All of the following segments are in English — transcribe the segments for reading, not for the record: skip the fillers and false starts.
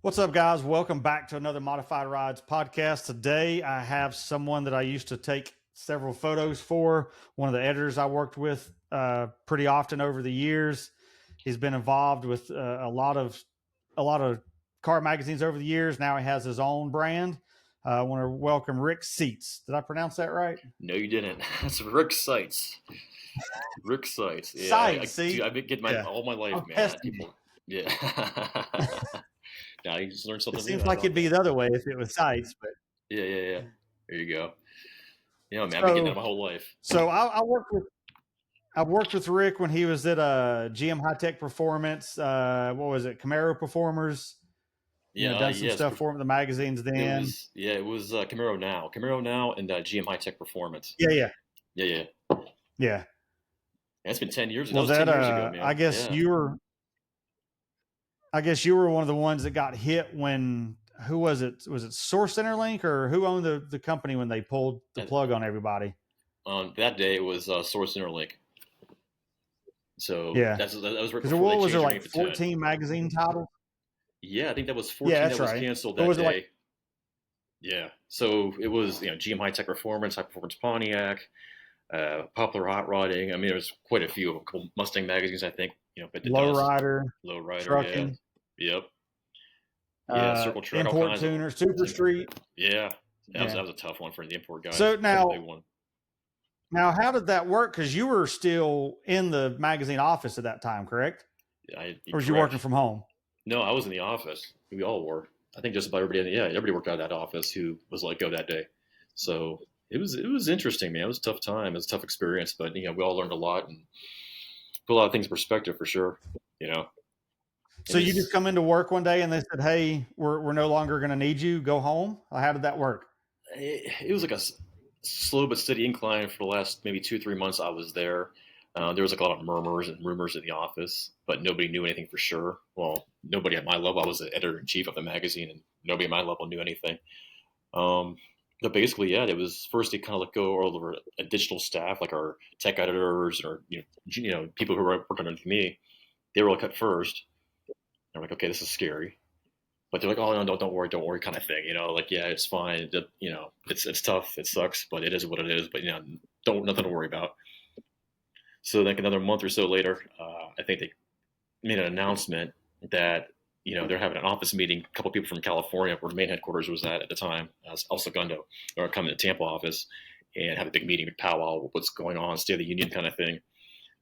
What's up, guys? Welcome back to another Modified Rides podcast. Today, I have someone that I used to take several photos for, one of the editors I worked with pretty often over the years. He's been involved with a lot of car magazines over the years. Now he has his own brand. I want to welcome Rick Seitz. Did I pronounce that right? No, you didn't. That's Rick Seitz. Rick Seitz. Yeah, Seitz, dude, I've been getting all my life, I'm man. testing you. People, yeah. Now you just learned It something new. seems I like love it'd be that. the other way if it was Seitz, but Yeah. There you go. Man, I've been getting that so my whole life. I worked with Rick when he was at GM High Tech Performance. What was it? Camaro Performers. Done some Yes. stuff for him in the magazines then. It was Camaro Now, and GM High Tech Performance. Yeah. Yeah. Yeah. That's been 10 years. Was That was that 10 years ago, man. I guess Yeah. you were one of the ones that got hit when who was it? Was it Source Interlink or who owned the company when they pulled the plug on everybody? On that day, it was Source Interlink. So Yeah. that was right Because before what they was changed there, their like name to 10. 14 magazine titles? Yeah, I think that was 14 Yeah, that that's was right. canceled Or that was it day. like Yeah. So it was, GM High Tech Performance, High Performance Pontiac, Popular Hot Rodding. I mean, there was quite a few. A couple Mustang magazines, I think, bit the dust. Lowrider, Lowrider, yeah. Trucking, Yep. Yeah, Circle Track, all Import kinds of them. Tuner, Super Street? Yeah. That Yeah. was a tough one for the import guys. So That was a big one. now, how did that work? Because you were still in the magazine office at that time, correct? Or was you working from home? No, I was in the office. We all were. I think just about everybody. Everybody worked out of that office who was let go that day. So it was interesting, man. It was a tough time. It was a tough experience, but we all learned a lot and put a lot of things in perspective for sure. So you just come into work one day and they said, "Hey, we're no longer going to need you. Go home." How did that work? It was like a slow but steady incline for the last maybe 2-3 months I was there. There was like a lot of murmurs and rumors in the office, but nobody knew anything for sure. Well, nobody at my level. I was the editor-in-chief of the magazine, and nobody at my level knew anything. But basically, yeah, it was first they kind of let go all of our additional staff, like our tech editors or people who were working underneath me. They were all cut first. I'm like, okay, this is scary. But they're like, oh no, don't worry, kind of thing. Like yeah, it's fine. It's tough, it sucks, but it is what it is. But nothing to worry about. So like another month or so later, I think they made an announcement that they're having an office meeting. A couple of people from California, where the main headquarters was at the time, El Segundo, are coming to the Tampa office and have a big meeting, powwow, what's going on, State of the Union kind of thing.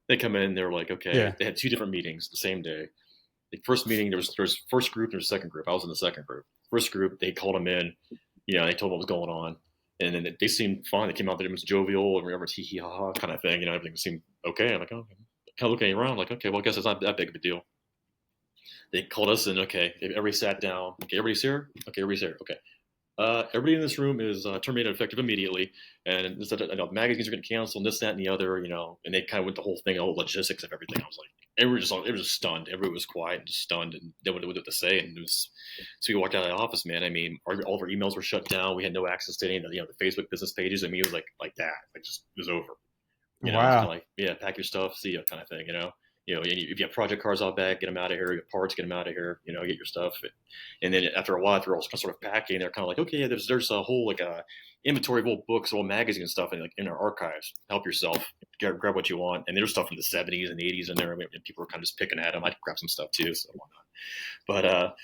They come in, they're like, okay, Yeah. They had 2 different meetings the same day. The first meeting, there was first group, there's second group. I was in the second group. First group, they called them in, they told them what was going on. And then they seemed fine. They came out there, it was jovial and remember hee hee ha ha kind of thing. Everything seemed okay. I'm like, oh, kind of looking around, like, okay, well, I guess it's not that big of a deal. They called us in, okay, everybody sat down. Okay, everybody's here? Okay, everybody's here. Okay. Everybody in this room is terminated effective immediately, and magazines are going to cancel, and this, that, and the other, and they kind of went the whole thing, all logistics of everything. I was like, everyone was just stunned. Everyone was quiet and just stunned, and they wouldn't know what to say. And so we walked out of the office, man. I mean, all of our emails were shut down. We had no access to any of the Facebook business pages. I mean, it was like that, like just it was over. Wow. Like, yeah, pack your stuff, see ya, kind of thing. If you have project cars out back, get them out of here. You have parts, get them out of here. Get your stuff. And then after a while, after all sort of packing, they're kind of like, okay, yeah, there's a whole inventory of old books, old magazines and stuff, and in our archives. Help yourself, grab what you want. And there's stuff from the 70s and 80s in there. I mean, people were kind of just picking at them. I'd grab some stuff too, so whatnot.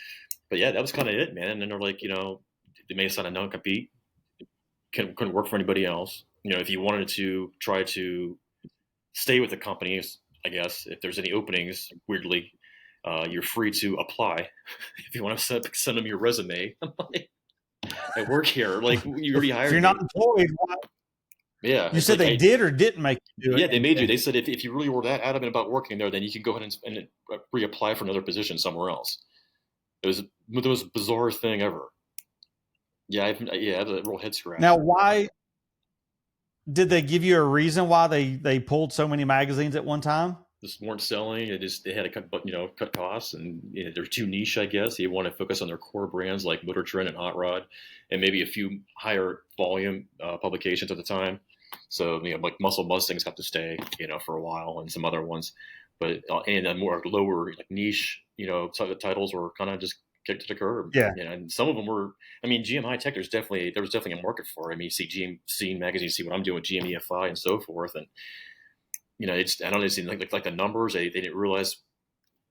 But yeah, that was kind of it, man. And then they're like, they made us sign a non-compete. Couldn't work for anybody else. If you wanted to try to stay with the company, I guess if there's any openings, weirdly, you're free to apply. If you want to send them your resume, I work here. Like, you already hired If you're me. not employed, Yeah. you said they did or didn't make you do it? Yeah, they made you. They said if you really were that adamant about working there, then you can go ahead and reapply for another position somewhere else. It was the most bizarre thing ever. Yeah, I had a real head scratch. Now, why did they give you a reason why they pulled so many magazines at one time? Just weren't selling. They had to cut costs, and they're too niche, I guess. They want to focus on their core brands like Motor Trend and Hot Rod, and maybe a few higher volume publications at the time. So like Muscle Mustangs got to stay, for a while, and some other ones, but and then more lower like niche, titles were kind of just kicked to the curb. Yeah. And some of them were. I mean, GMI Tech. There was definitely a market for it. I mean, you see GMC magazine, you see what I'm doing with GMEFI and so forth, and I don't know, see like the numbers. They didn't realize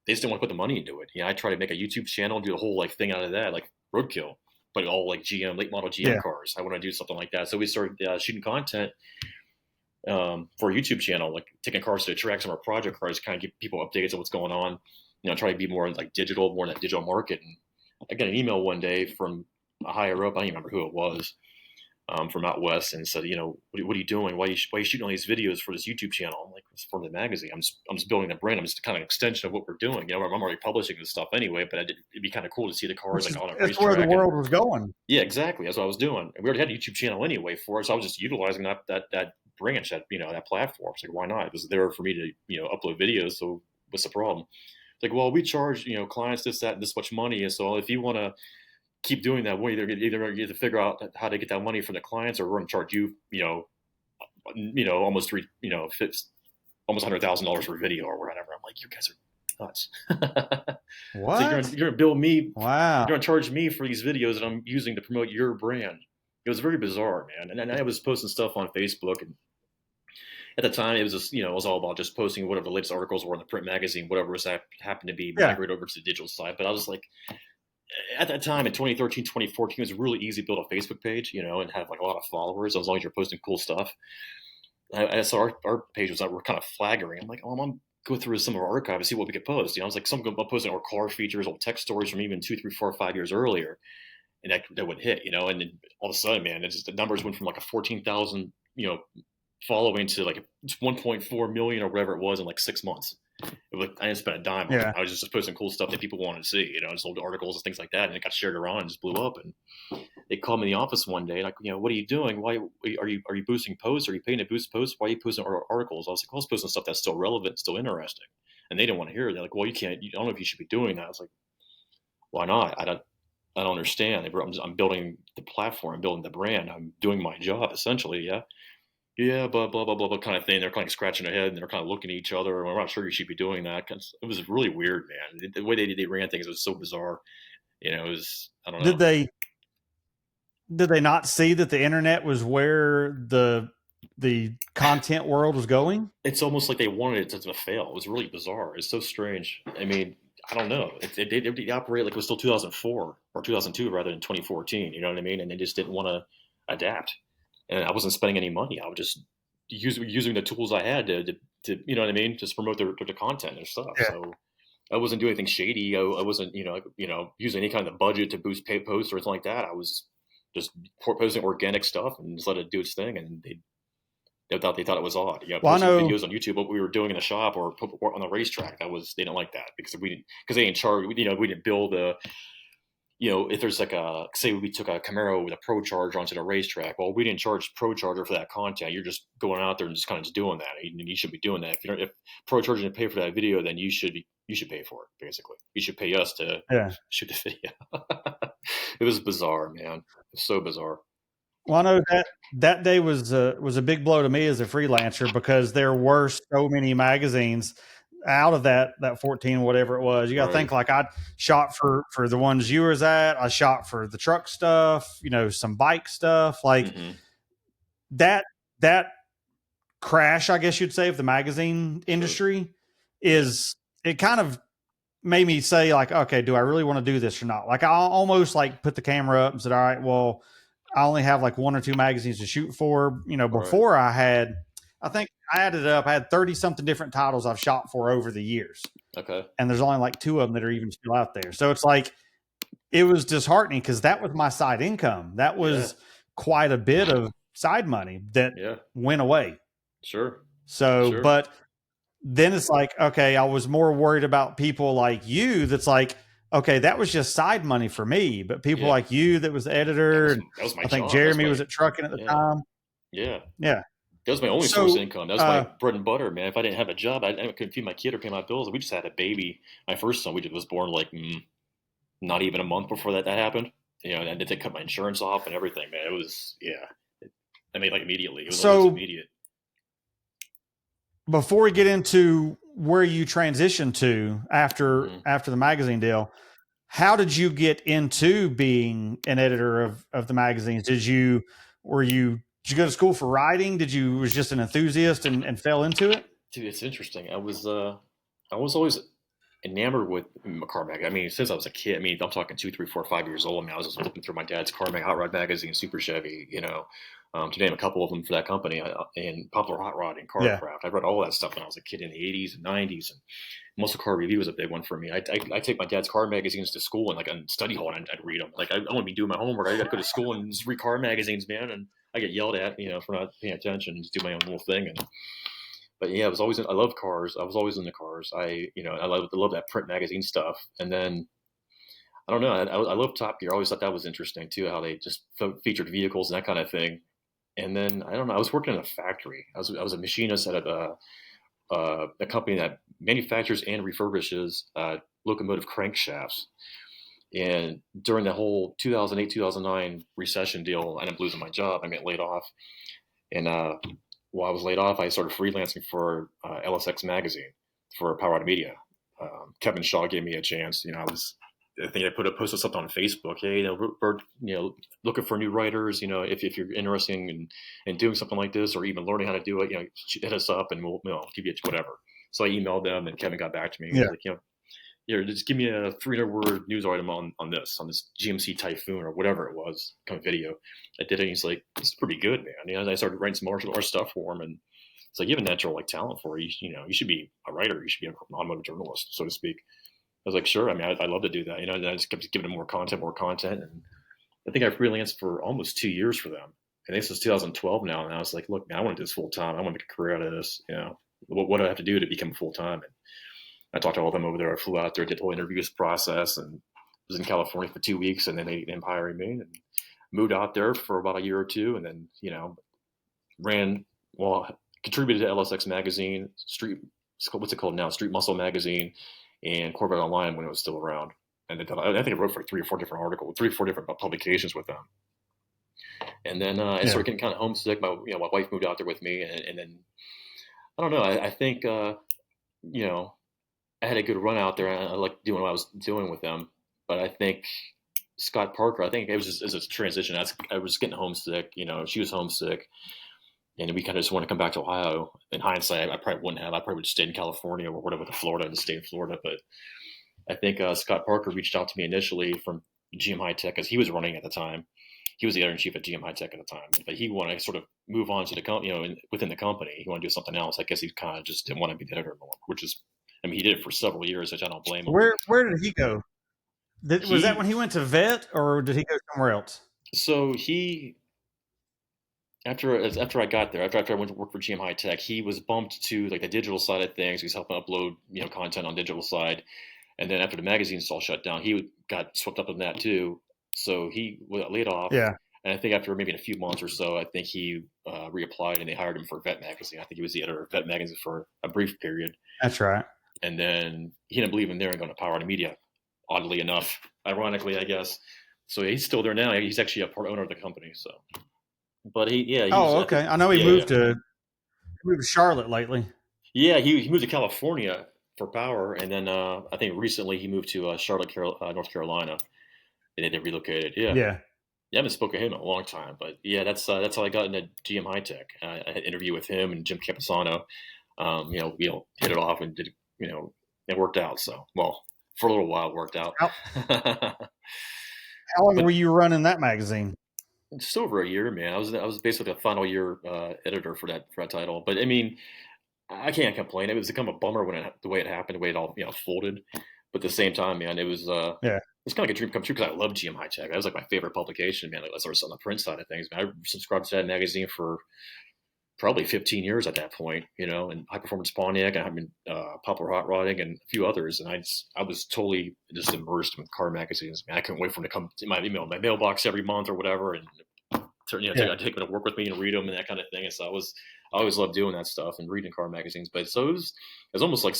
they just didn't want to put the money into it. I tried to make a YouTube channel, do the whole like thing out of that, like roadkill, but all like late model GM Yeah. cars. I want to do something like that. So we started shooting content for a YouTube channel, like taking cars to the track, some of our project cars, kind of give people updates on what's going on. Try to be more like digital, more in that digital market. And I got an email one day from a higher up. I don't even remember who it was. From out west, and said, what are you doing? Why are you shooting all these videos for this YouTube channel? I'm like, it's for the magazine. I'm just building a brand. I'm just kind of an extension of what we're doing. I'm already publishing this stuff anyway, but it'd be kind of cool to see the cars like on a racetrack. That's where the world was going. Yeah, exactly. That's what I was doing. And we already had a YouTube channel anyway for it, so I was just utilizing that branch, that platform. It's like, why not? It was there for me to upload videos. So what's the problem? It's like, well, we charge clients this, that, and this much money, and so if you want to keep doing that, we either you have to figure out how to get that money from the clients, or we're going to charge you, almost almost $100,000 for video or whatever. I'm like, you guys are nuts. What? So you're going to bill me? Wow. You're going to charge me for these videos that I'm using to promote your brand. It was very bizarre, man. And I was posting stuff on Facebook, and at the time it was just, it was all about just posting whatever the latest articles were in the print magazine, whatever was happened to be migrated over to the digital side. But I was like, at that time in 2013, 2014, it was really easy to build a Facebook page, and have like a lot of followers as long as you're posting cool stuff. I saw our page was we're kind of flagging. I'm like, I'm gonna go through some of our archive and see what we could post. I was like, I'm posting our car features, old tech stories from even 2, 3, 4, 5 years earlier, and that would hit, and then all of a sudden, man, the numbers went from like a 14,000, following to like 1.4 million or whatever it was in like 6 months. I didn't spend a dime on it. I was just posting cool stuff that people wanted to see, just old articles and things like that. And it got shared around and just blew up. And they called me in the office one day, like, what are you doing? Why are you boosting posts? Are you paying to boost posts? Why are you posting articles? I was like, well, I was posting stuff that's still relevant, still interesting. And they didn't want to hear it. They're like, well, you can't. I don't know if you should be doing that. I was like, why not? I don't understand. I'm building the platform. I'm building the brand. I'm doing my job essentially. Yeah, blah, blah, blah, blah, blah kind of thing. They're kind of scratching their head and they're kind of looking at each other. I'm not sure you should be doing that. It was really weird, man. The way they ran things was so bizarre. It was, I don't know. Did they not see that the internet was where the content world was going? It's almost like they wanted it to fail. It was really bizarre. It's so strange. I mean, I don't know. They operate like it was still 2004 or 2002 rather than 2014. You know what I mean? And they just didn't want to adapt. And I wasn't spending any money. I was just using the tools I had to you know what I mean, just promote their content and stuff. Yeah. So I wasn't doing anything shady. I wasn't using any kind of budget to boost pay posts or anything like that. I was just posting organic stuff and just let it do its thing. And they thought it was odd. Posting videos on YouTube, what we were doing in the shop or on the racetrack. They didn't like that because they didn't charge. We didn't build a. If there's like say we took a Camaro with a Pro Charger onto the racetrack, well, we didn't charge Pro Charger for that content. You're just going out there and just kind of just doing that. And you should be doing that. If Pro Charger didn't pay for that video, then you should pay for it. Basically, you should pay us to shoot the video. It was bizarre, man. It was so bizarre. Well, I know that day was a big blow to me as a freelancer because there were so many magazines out of that 14, whatever it was. You got to think like I shot for the ones you was at. I shot for the truck stuff, some bike stuff, like that crash, I guess you'd say, of the magazine industry it kind of made me say like, okay, do I really want to do this or not? Like I almost like put the camera up and said, all right, well, I only have like 1 or 2 magazines to shoot for, before I think I added it up. I had 30 something different titles I've shot for over the years. Okay. And there's only like 2 of them that are even still out there. So it's like, it was disheartening because that was my side income. That was quite a bit of side money that went away. Sure. So, but then it's like, okay, I was more worried about people like you. That's like, okay, that was just side money for me, but people like you, that was the editor. That was my I think job. Jeremy was at trucking at the time. Yeah. Yeah. That was my only source of income. That was my bread and butter, man. If I didn't have a job, I couldn't feed my kid or pay my bills. We just had a baby. My first son, was born like not even a month before that happened. And they cut my insurance off and everything, man. It was, I mean, like immediately. It was almost immediate. Before we get into where you transitioned to after the magazine deal, how did you get into being an editor of the magazines? Did you go to school for writing? Was just an enthusiast and fell into it? Dude, it's interesting. I was always enamored with car mag. I mean, since I was a kid. I mean, I'm talking 2, 3, 4, 5 years old. I mean, I was just flipping through my dad's car mag, hot rod magazine, Super Chevy. To name a couple of them for that company, and Popular Hot Rod and Yeah. Carcraft. I read all that stuff when I was a kid in the '80s and '90s, and Muscle Car Review was a big one for me. I take my dad's car magazines to school and like in study hall, and I'd read them. Like I want to be doing my homework. I got to go to school and just read car magazines, man. And I get yelled at, for not paying attention and just do my own little thing. But yeah, I love cars. I was always into cars. I love that print magazine stuff. And then I don't know. I love Top Gear. I always thought that was interesting too, how they just featured vehicles and that kind of thing. And then I don't know. I was working in a factory. I was a machinist at a company that manufactures and refurbishes locomotive crankshafts. And during the whole 2008 2009 recession deal, I ended up losing my job. I got laid off. And while I was laid off, I started freelancing for LSX magazine for Power Media. Kevin Shaw gave me a chance. I think I posted something on Facebook. Hey, we're looking for new writers. If you're interested in doing something like this, or even learning how to do it, hit us up and we'll give you whatever. So I emailed them, and Kevin got back to me. He was like, here, just give me a 300-word news item on this GMC Typhoon or whatever it was, kind of video. I did it, and he's like, "It's pretty good, man." I started writing some more stuff for him, and it's like, you have a natural talent for it. You should be a writer. You should be an automotive journalist, so to speak. I was like, sure. I mean, I love to do that. And I just kept giving them more content. And I think I freelanced for almost 2 years for them. And this is 2012 now. And I was like, look, man, I want to do this full time. I want to make a career out of this. What do I have to do to become full time? And I talked to all of them over there. I flew out there, did the whole interviews process, and was in California for 2 weeks. And then they ended up hiring me and moved out there for about a year or two. And then, contributed to LSX magazine, what's it called now? Street Muscle magazine, and Corvette Online when it was still around. And I think I wrote for 3 or 4 different articles, 3 or 4 different publications with them. And then I started getting kind of homesick. My wife moved out there with me, and then I don't know. I think I had a good run out there, and I liked doing what I was doing with them. But I think Scott Parker, I think it was a transition. I was getting homesick. She was homesick. And we kind of just want to come back to Ohio. In hindsight, I probably wouldn't have. I probably would stay in California or whatever, Florida, to stay in Florida. But I think Scott Parker reached out to me initially from GM High Tech, as he was running at the time. He was the editor-in-chief at GM High Tech at the time. But he wanted to sort of move on to the company, within the company. He wanted to do something else. I guess he kind of just didn't want to be the editor anymore, which is, I mean, he did it for several years, which I don't blame him. Where did he go? Was that when he went to vet, or did he go somewhere else? So after I got there, after I went to work for GM High Tech, he was bumped to like the digital side of things. He was helping upload, content on digital side. And then after the magazines all shut down, he got swept up in that too. So he got laid off. Yeah. And I think after maybe in a few months or so, I think he reapplied, and they hired him for Vet Magazine. I think he was the editor of Vet Magazine for a brief period. That's right. And then he ended up leaving there and going to Power Media, oddly enough, ironically, I guess. So he's still there now. He's actually a part owner of the company. So. But okay. I know he moved to Charlotte lately. Yeah, he moved to California for Power, and then I think recently he moved to Charlotte, North Carolina, and they relocated. Yeah. I haven't spoken to him in a long time, but yeah, that's how I got into GM High Tech. I had an interview with him and Jim Camposano. We hit it off and did. It worked out. So, well, for a little while, it worked out. How long were you running that magazine? Just over a year, man. I was basically a final year editor for that title. But I mean, I can't complain. It was kind of a bummer when the way it happened, the way it all folded. But at the same time, man, it was it's kind of like a dream come true, because I love GM High Tech. That was like my favorite publication, man. Like, sort of on the print side of things. Man, I subscribed to that magazine for probably 15 years at that point, and High Performance Pontiac, and I've been Popular Hot Rodding and a few others, and I was totally just immersed with car magazines. Man, I couldn't wait for them to come to my mailbox every month or whatever, and I'd take them to work with me and read them and that kind of thing. And so I always loved doing that stuff and reading car magazines. But so it was almost like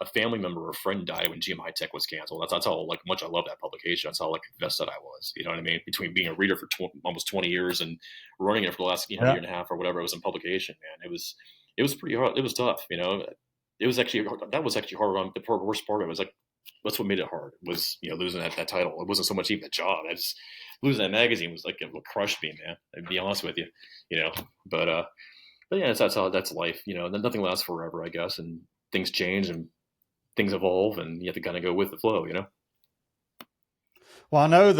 a family member or a friend died when GM High Tech was canceled. That's how much I love that publication. That's how invested I was. You know what I mean? Between being a reader for almost 20 years and running it for the last year and a half or whatever it was in publication, man, it was pretty hard. It was tough. It was actually hard. That was actually hard. The worst part of it was like that's what made it hard was, losing that title. It wasn't so much even a job. I just losing that magazine was like it crushed me, man. I'd be honest with you, but yeah, that's life. Nothing lasts forever, I guess, and things change and things evolve, and you have to kind of go with the flow. Well, I know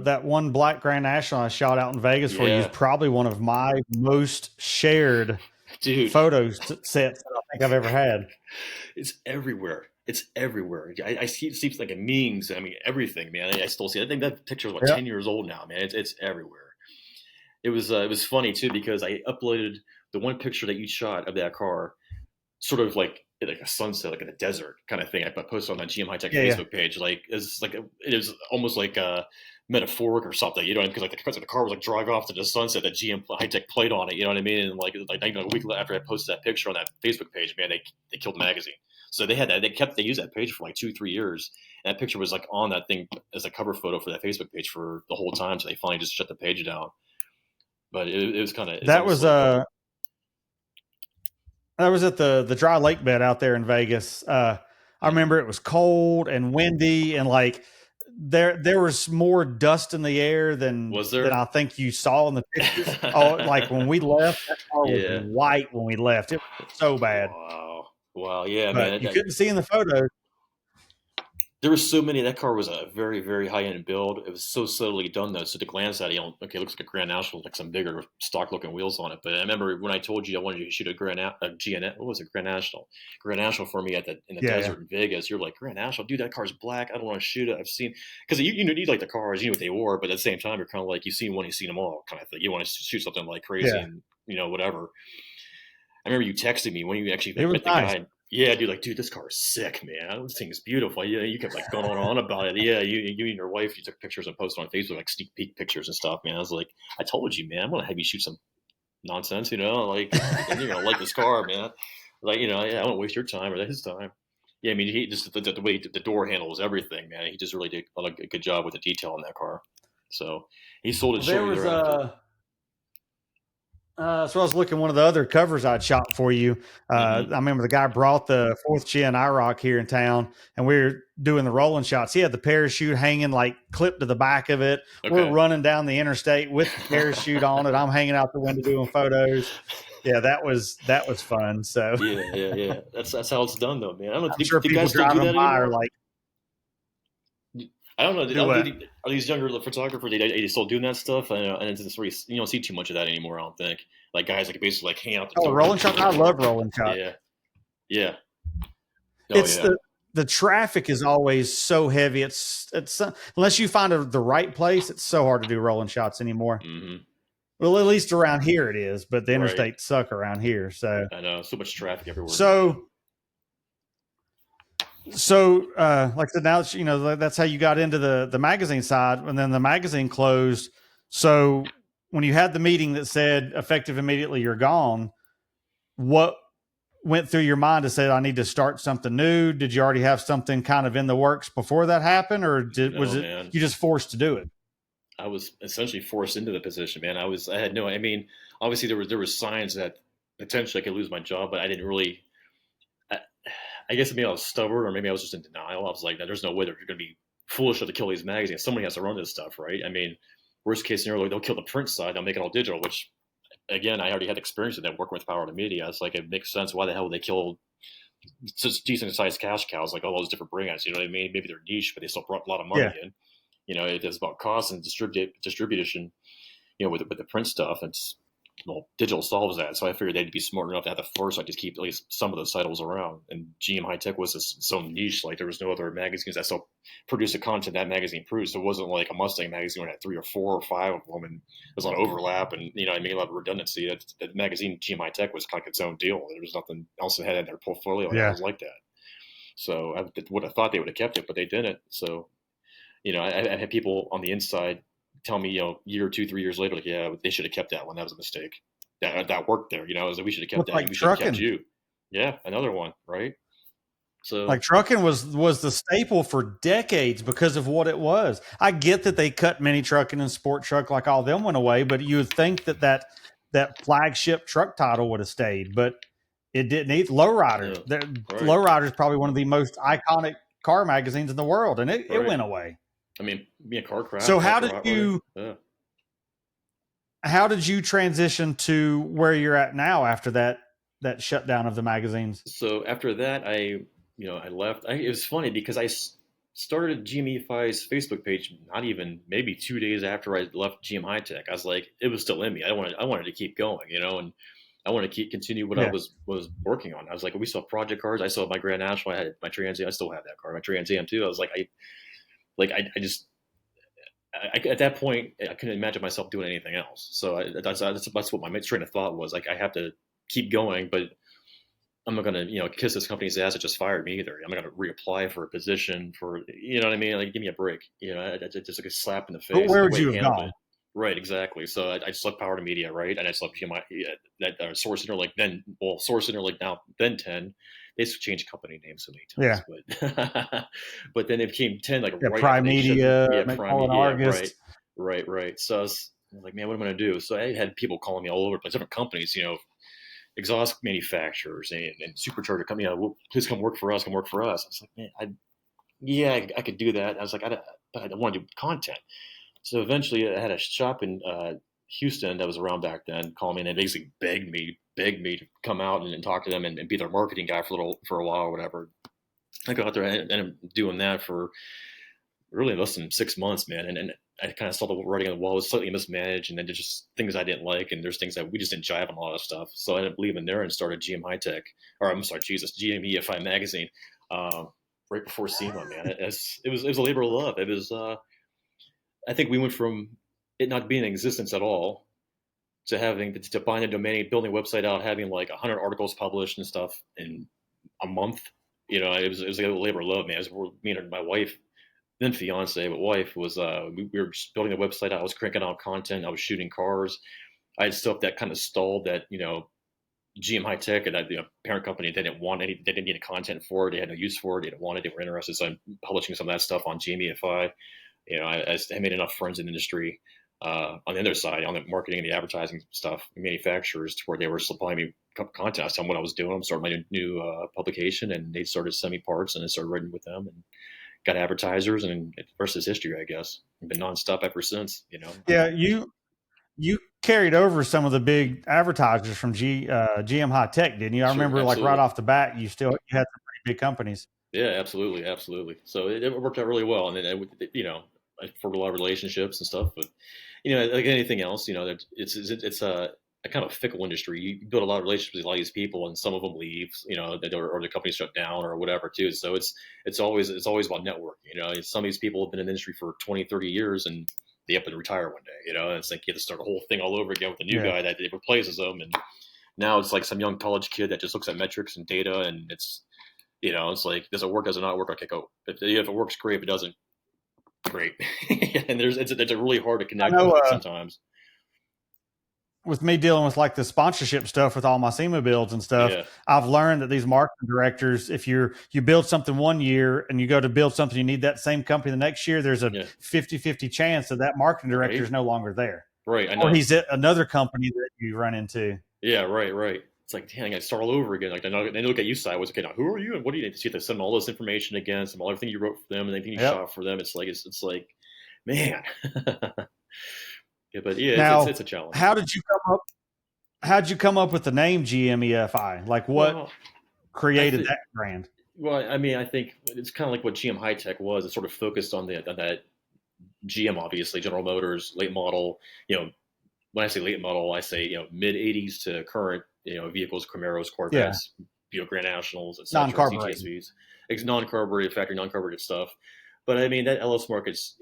that one black Grand National I shot out in Vegas for you is probably one of my most shared photos sets that I think I've ever had. It's everywhere. It's everywhere. I see it seems like in memes. I mean, everything, man. I still see it. I think that picture is 10 years old now, man. It's everywhere. It was funny too because I uploaded the one picture that you shot of that car, sort of like a sunset, like in a desert kind of thing. I posted on that GM High Tech Facebook page. Like it was almost like a metaphoric or something, because the car was like driving off to the sunset that GM High Tech played on it. You know what I mean? And like a week after I posted that picture on that Facebook page, man, they killed the magazine. So they had that. They used that page for like 2-3 years. And that picture was like on that thing as a cover photo for that Facebook page for the whole time. So they finally just shut the page down. But it was kind of that was at the dry lake bed out there in Vegas. I remember it was cold and windy, and like there was more dust in the air than I think you saw in the pictures. Like when we left, that car was white when we left. It was so bad. Wow, yeah, but man. You couldn't see in the photos. There were so many. That car was a very, very high-end build. It was so subtly done, though. So to glance at it, it looks like a Grand National, like some bigger stock-looking wheels on it. But I remember when I told you I wanted you to shoot a Grand National for me in the desert in Vegas. You're like, Grand National, dude, that car's black. I don't want to shoot it. I've seen because you like the cars, you know what they were, but at the same time, you're kind of like you've seen one, you've seen them all, kind of thing. You want to shoot something like crazy and whatever. I remember you texted me when you actually met the guy. Yeah, dude, this car is sick, man. This thing is beautiful. Yeah, you kept like going on about it. Yeah, you and your wife, you took pictures and posted on Facebook, like sneak peek pictures and stuff, man. I was like, I told you, man, I'm gonna have you shoot some nonsense, and you're gonna like this car, man. Like, I don't waste your time or his time. Yeah, I mean, he just the way the door handles everything, man. He just really did a good job with the detail in that car. So he sold it shortly thereafter. So I was looking at one of the other covers I'd shot for you. I remember the guy brought the 4th Gen IROC here in town, and we were doing the rolling shots. He had the parachute hanging like clipped to the back of it. Okay. We're running down the interstate with the parachute on it. I'm hanging out the window doing photos. Yeah, that was fun. So yeah. That's how it's done, though, man. I don't know. I'm sure people driving by are like, I don't know. Are these younger photographers? They still doing that stuff? And it's really, you don't see too much of that anymore. I don't think. Like guys like basically like hang out. Rolling shot. I love rolling shot. Yeah. The traffic is always so heavy. It's unless you find the right place, it's so hard to do rolling shots anymore. Mm-hmm. Well, at least around here it is, but the interstates suck around here. So I know so much traffic everywhere. So, like I said, now that's how you got into the magazine side, and then the magazine closed. So, when you had the meeting that said effective immediately, you're gone, what went through your mind to say I need to start something new? Did you already have something kind of in the works before that happened, or was it you just forced to do it? I was essentially forced into the position, man. I had no. I mean, obviously there was signs that potentially I could lose my job, but I didn't really. I guess maybe I was stubborn, or maybe I was just in denial. I was like, "There's no way they're going to be foolish to kill these magazines. Somebody has to run this stuff, right?" I mean, worst case scenario, they'll kill the print side. They'll make it all digital. Which, again, I already had experience with that working with Power to Media. It's like it makes sense. Why the hell would they kill such decent sized cash cows like all those different brands? You know what I mean? Maybe they're niche, but they still brought a lot of money in. It's about cost and distribution. With the print stuff, digital solves that. So I figured they'd be smart enough to have the foresight to keep at least some of those titles around. And GM High Tech was so niche, like there was no other magazines that still produced the content that magazine produced. So it wasn't like a Mustang magazine where it had 3 or 4 or 5 of them, and there's a lot of overlap and a lot of redundancy. That magazine GM High Tech was kind of its own deal. There was nothing else that had in their portfolio that was like that. So I would have thought they would have kept it, but they didn't. So I had people on the inside tell me, year or 2, 3 years later, like, yeah, they should have kept that one. That was a mistake. That worked there. We should have kept that. Like we should have kept you. Yeah, another one, right? So like trucking was the staple for decades because of what it was. I get that they cut mini trucking and sport truck, like all them went away, but you would think that flagship truck title would have stayed, but it didn't. Lowrider. Lowrider is probably one of the most iconic car magazines in the world, and it Right. went away. I mean, being a car craft. So how did you transition to where you're at now after that shutdown of the magazines? So after that, I left. It was funny because I started GMEFI's Facebook page not even maybe 2 days after I left GM High Tech. I was like, it was still in me. I wanted to keep going, and I want to continue what I Yeah. was working on. I was like, we saw project cars. I saw my Grand National. I had my Trans Am. I still have that car. My Trans Am too. I was like, at that point, I couldn't imagine myself doing anything else. So that's what my train of thought was. Like, I have to keep going, but I'm not going to, kiss this company's ass that just fired me either. I'm not going to reapply for a position for, you know what I mean? Like, give me a break. It's just like a slap in the face. But where would you have gone? Right, exactly. So I just left Power to Media, right? And I just left GMI, that Source Center, Source Center, now, then 10. They changed company names so many times. Yeah. But then it became 10, Prime Media, Prime Media, right. So I was like, man, what am I going to do? So I had people calling me all over the place, different companies, exhaust manufacturers and supercharger company, please come work for us. I was like, man, I could do that. I was like, but I don't want to do content. So eventually I had a shop in Houston that was around back then call me and basically begged me to come out and talk to them and be their marketing guy for a while or whatever. I go out there and ended up doing that for really less than 6 months, man. And I kind of saw the writing on the wall. It was slightly mismanaged, and then there's just things I didn't like, and there's things that we just didn't jive on a lot of stuff. So I ended up leaving there and started GM High Tech, GM EFI magazine, right before SEMA, man. It was a labor of love. It was, I think we went from it not being in existence at all to having to buying a domain, building a website out, having like 100 articles published and stuff in a month. It was like a labor of love, man. Me and my wife, then fiance, but wife was we were just building a website. I was cranking out content. I was shooting cars. I had stuff that kind of stalled that, GM High Tech and the parent company, they didn't need any content for it. They had no use for it. They didn't want it. They were interested. So I'm publishing some of that stuff on GMEFI. I made enough friends in the industry on the other side, on the marketing and the advertising stuff, manufacturers, to where they were supplying me content. I was telling them what I was doing. I'm starting my new publication, and they started sending me parts, and I started writing with them and got advertisers, and the rest is history, I guess. I've been nonstop ever since, Yeah, you carried over some of the big advertisers from GM High Tech, didn't you? I remember absolutely. Like right off the bat, you had some pretty big companies. Yeah, absolutely. So it worked out really well, and then I formed a lot of relationships and stuff. But like anything else, it's a kind of fickle industry. You build a lot of relationships with a lot of these people, and some of them leave, or the company shut down or whatever too. So it's always about networking. Some of these people have been in the industry for 20, 30 years, and they happen to retire one day. And it's like you have to start a whole thing all over again with a new guy that replaces them. And now it's like some young college kid that just looks at metrics and data, and it's like, does it work? Does it not work? Okay, go. If it works, great. If it doesn't, great. And it's really hard to connect with sometimes. With me dealing with like the sponsorship stuff with all my SEMA builds and stuff, I've learned that these marketing directors, if you build something one year and you go to build something, you need that same company the next year, there's a 50-50 chance that marketing director is no longer there. Right. I know. Or he's at another company that you run into. Yeah, right. It's like, dang, I got to start all over again. Like, they look at you sideways. Okay, now who are you and what do you need to see? They send all this information again, some everything you wrote for them and anything you shot for them. It's like, man. Yeah, but now, it's a challenge. How did you come up with the name GMEFI? Like, what created that brand? Well, I mean, I think it's kind of like what GM High Tech was. It sort of focused on that GM, obviously, General Motors, late model. When I say late model, I say mid '80s to current vehicles, Camaros, Corvettes, Grand Nationals, etc. CTSVs, non-carbureted, factory non-carbureted stuff. But I mean, that LS market's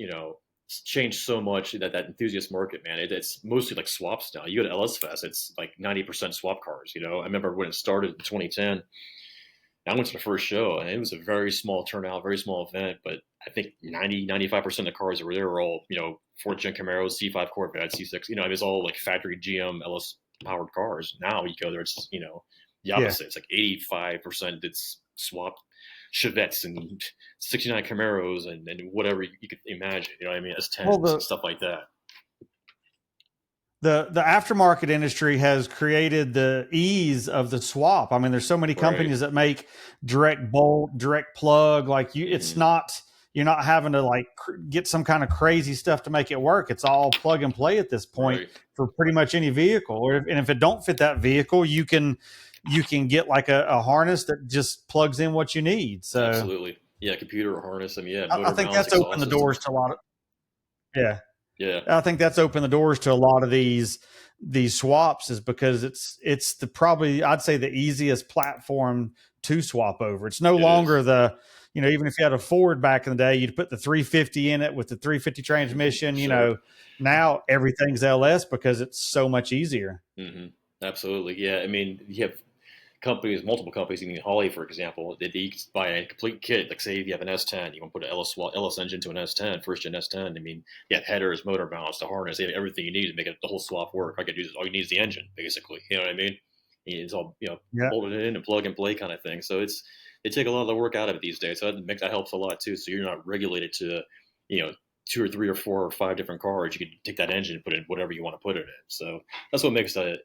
changed so much, that enthusiast market, man. It's mostly like swaps now. You go to LS Fest, it's like 90% swap cars. I remember when it started in 2010. I went to the first show, and it was a very small turnout, very small event. But I think 95% of the cars that were there were all, fourth gen Camaros, C5 Corvettes, C6. It was all like factory GM LS powered cars. Now you go there, it's the opposite. It's like 85% it's swapped Chevettes and 69 Camaros and whatever you could imagine. I mean, S10s and stuff like that. the aftermarket industry has created the ease of the swap. I mean, there's so many companies that make direct bolt, direct plug. Like it's not, you're not having to like get some kind of crazy stuff to make it work. It's all plug and play at this point for pretty much any vehicle. And if it don't fit that vehicle, you can get like a harness that just plugs in what you need. So absolutely, yeah, computer or harness. I mean, yeah, I think that's opened the doors to a lot of I think that's opened the doors to a lot of these swaps, is because it's the probably, I'd say, the easiest platform to swap over. It's no longer the, even if you had a Ford back in the day, you'd put the 350 in it with the 350 transmission. Now everything's LS because it's so much easier. Absolutely, yeah. I mean, you have multiple companies. I mean, Holley, for example, they buy a complete kit. Like, say, if you have an S10, you want to put an LS engine to an S10, first gen S10. I mean, you have headers, motor mounts, the harness, you have everything you need to make the whole swap work. All you need is the engine, basically. You know what I mean? It's all bolted in and plug and play kind of thing. So they take a lot of the work out of it these days. So that helps a lot too. So you're not regulated to 2 or 3 or 4 or 5 different cars. You can take that engine and put in whatever you want to put it in. So that's what makes the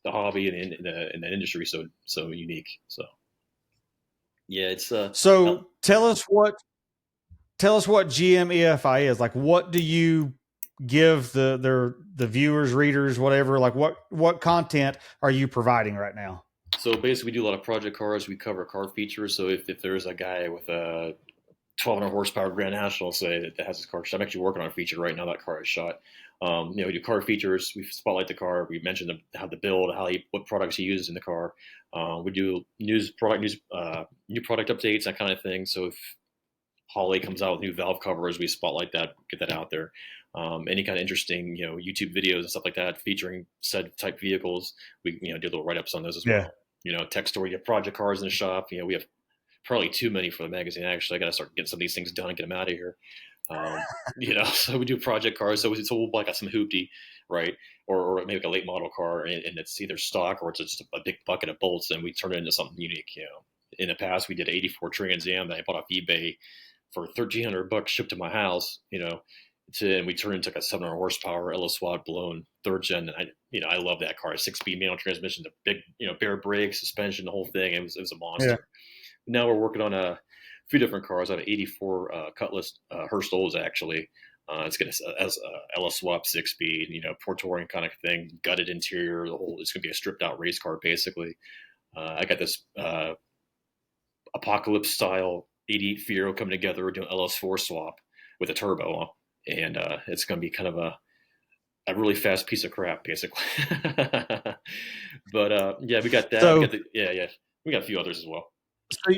hobby and the industry so unique. So yeah, it's so tell us what GM EFI is. Like, what do you give the viewers, readers, whatever? Like, what content are you providing right now? So basically, we do a lot of project cars. We cover car features. So if there's a guy with a 1,200 horsepower Grand National, say, that has his car shot, I'm actually working on a feature right now. That car is shot. We do car features. We spotlight the car. We mention how the build, what products he uses in the car. We do new product updates, that kind of thing. So if Holley comes out with new valve covers, we spotlight that, get that out there. Any kind of interesting, YouTube videos and stuff like that featuring said type vehicles, we do little write ups on those as well. Tech story. You have project cars in the shop. We have probably too many for the magazine. Actually, I got to start getting some of these things done and get them out of here. So we do project cars. So we'll buy some hoopty, right? Or maybe like a late model car, and it's either stock or it's just a big bucket of bolts, and we turn it into something unique. In the past, we did an '84 Trans Am that I bought off eBay for $1,300 shipped to my house. And we turned it into like a 700 horsepower LS SWAT blown 3rd gen. And I love that car. 6-speed manual transmission, the big, bare brake, suspension, the whole thing. It was a monster. Yeah. Now we're working on a few different cars. I have an '84 Cutlass Hurst Olds, actually. It's going to as LS swap 6-speed, Port Touring kind of thing, gutted interior. It's going to be a stripped out race car, basically. I got this Apocalypse style 88 Fiero coming together. We're doing LS4 swap with a turbo, and it's going to be kind of a really fast piece of crap, basically. But yeah, we got that. So, we got a few others as well. So